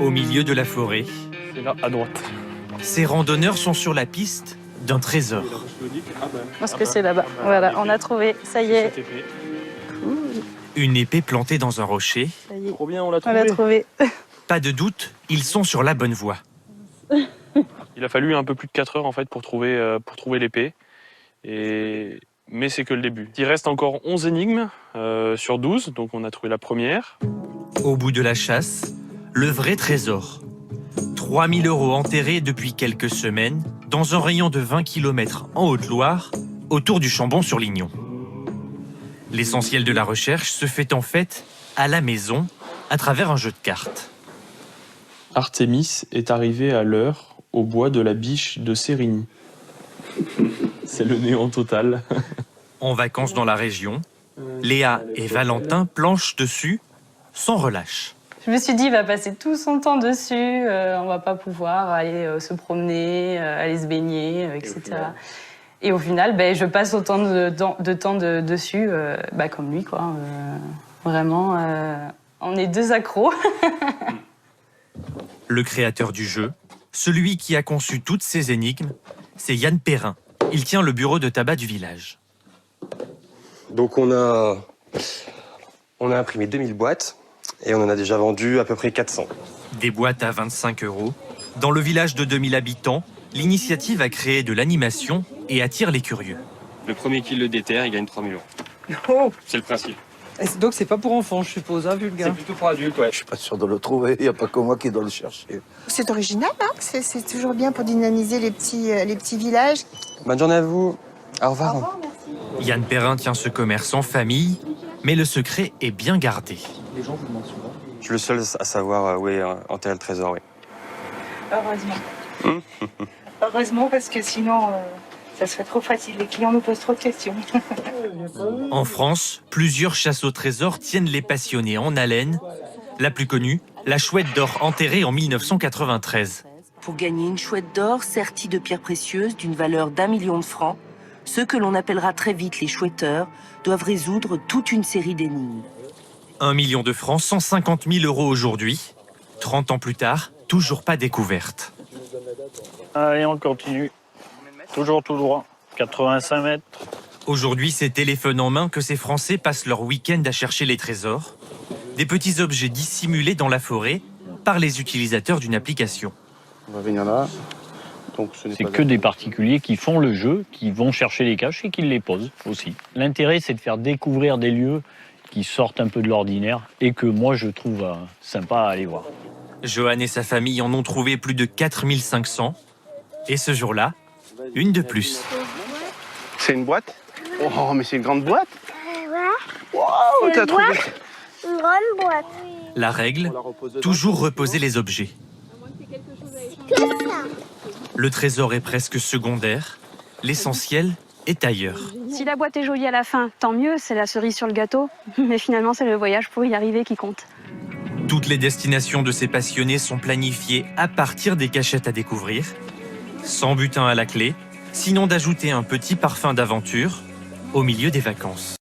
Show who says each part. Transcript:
Speaker 1: Au milieu de la forêt,
Speaker 2: C'est là, à droite.
Speaker 1: ces randonneurs sont sur la piste d'un trésor.
Speaker 3: Je pense que c'est là-bas. Voilà, on a trouvé. Ça y est.
Speaker 1: Une épée plantée dans un rocher.
Speaker 3: Ça y est.
Speaker 2: Trop bien, on l'a
Speaker 3: On l'a
Speaker 2: trouvé.
Speaker 3: trouvé.
Speaker 1: Pas de doute, ils sont sur la bonne voie.
Speaker 2: Il a fallu un peu plus de 4 heures en fait pour trouver l'épée. Mais c'est que le début. Il reste encore 11 énigmes sur 12, donc on a trouvé la première.
Speaker 1: Au bout de la chasse, le vrai trésor. 3 000 € enterrés depuis quelques semaines dans un rayon de 20 km en Haute-Loire, autour du Chambon-sur-Lignon. L'essentiel de la recherche se fait en fait à la maison, à travers un jeu de cartes.
Speaker 2: Artémis est arrivé à l'heure au bois de la Biche de Sérigny. C'est le néant total.
Speaker 1: En vacances dans la région, Léa et Valentin planchent dessus sans relâche.
Speaker 3: Je me suis dit, il va passer tout son temps dessus. On va pas pouvoir aller se promener, aller se baigner, etc. Et au final, je passe autant de temps dessus, comme lui, quoi. Vraiment, on est deux accros.
Speaker 1: Le créateur du jeu, celui qui a conçu toutes ces énigmes, c'est Yann Perrin. Il tient le bureau de tabac du village.
Speaker 4: Donc on a imprimé 2000 boîtes et on en a déjà vendu à peu près 400.
Speaker 1: Des boîtes à 25 €. Dans le village de 2000 habitants, l'initiative a créé de l'animation et attire les curieux.
Speaker 4: Le premier qui le déterre, il gagne 3000 €.
Speaker 5: Oh.
Speaker 4: C'est le principe.
Speaker 5: Donc c'est pas pour enfants, je suppose, hein, vu le
Speaker 4: C'est
Speaker 5: gars.
Speaker 4: plutôt pour adultes, ouais.
Speaker 6: Je suis pas sûr de le trouver, il n'y a pas que moi qui dois le chercher.
Speaker 7: C'est original, hein. C'est toujours bien pour dynamiser les petits villages.
Speaker 4: Bonne journée à vous. Au revoir.
Speaker 7: Au revoir, merci.
Speaker 1: Yann Perrin tient ce commerce en famille, mais le secret est bien gardé.
Speaker 2: Les gens vous demandent souvent.
Speaker 4: Je suis le seul à savoir où est enterré le trésor, oui.
Speaker 7: Heureusement. Heureusement, parce que sinon, ça serait trop facile. Les clients nous posent trop de questions.
Speaker 1: En France, plusieurs chasses au trésor tiennent les passionnés en haleine. La plus connue, la chouette d'or enterrée en 1993.
Speaker 8: Pour gagner une chouette d'or sertie de pierres précieuses d'une valeur d'1 million de francs, ceux que l'on appellera très vite les chouetteurs doivent résoudre toute une série d'énigmes.
Speaker 1: 1 million de francs, 150 000 € aujourd'hui. 30 ans plus tard, toujours pas découverte.
Speaker 9: Allez, on continue. Toujours tout droit. 85 mètres.
Speaker 1: Aujourd'hui, c'est téléphone en main que ces Français passent leur week-end à chercher les trésors. Des petits objets dissimulés dans la forêt par les utilisateurs d'une application.
Speaker 6: On va venir là. Donc
Speaker 9: C'est que des particuliers qui font le jeu, qui vont chercher les caches et qui les posent aussi. L'intérêt, c'est de faire découvrir des lieux qui sortent un peu de l'ordinaire et que moi, je trouve sympa à aller voir.
Speaker 1: Johan et sa famille en ont trouvé plus de 4500. Et ce jour-là, une de plus.
Speaker 6: C'est une boîte? Oh, mais c'est une grande boîte?
Speaker 10: Ouais,
Speaker 6: Wow, t'as trouvé?
Speaker 10: une grande boîte.
Speaker 1: La règle, toujours reposer les objets. Le trésor est presque secondaire. L'essentiel est ailleurs.
Speaker 11: Si la boîte est jolie à la fin, tant mieux, c'est la cerise sur le gâteau. Mais finalement, c'est le voyage pour y arriver qui compte.
Speaker 1: Toutes les destinations de ces passionnés sont planifiées à partir des cachettes à découvrir, sans butin à la clé, sinon d'ajouter un petit parfum d'aventure au milieu des vacances.